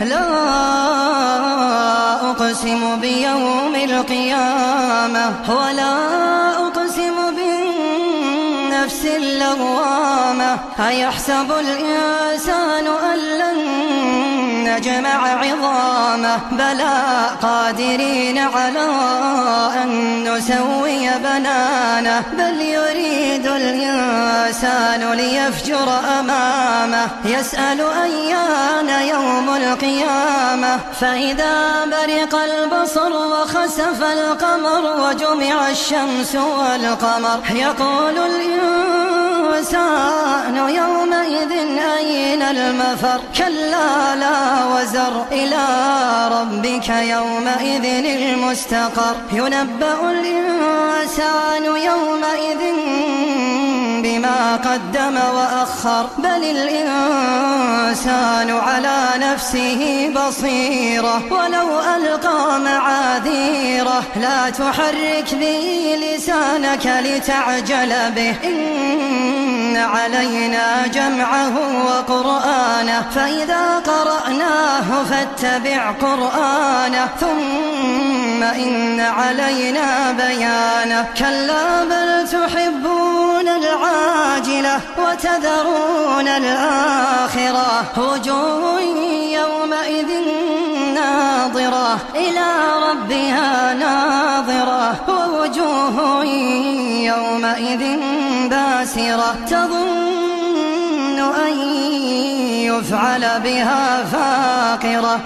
لا أقسم بيوم القيامة ولا أقسم بالنفس اللوامة. أيحسب الإنسان أن لن نجمع عظامه؟ بلى قادرين على أن نسوي بنانه. بل يريد الإنسان ليفجر أمامه. يسأل أيان يوم القيامة. فإذا برق البصر وخسف القمر وجمع الشمس والقمر يقول الإنسان يومئذ أين المفر؟ كلا لا وزر إلى ربك يومئذ المستقر. ينبأ الإنسان يومئذ بما قدم وأخر. بل الإنسان على نفسه بصيرة ولو ألقى معاذيره. لا تحرك به لسانك لتعجل به. إن علينا جمعه وقرآنه. فإذا قرأناه فاتبع قرآنه. ثم إن علينا بيانه. كلا بل تحبون العاجلة وتذرون الآخرة. وجوه يومئذ ناظرة إلى ربها ناظرة. ووجوه يومئذ باسرة تظن أن يفعل بها فاقرة.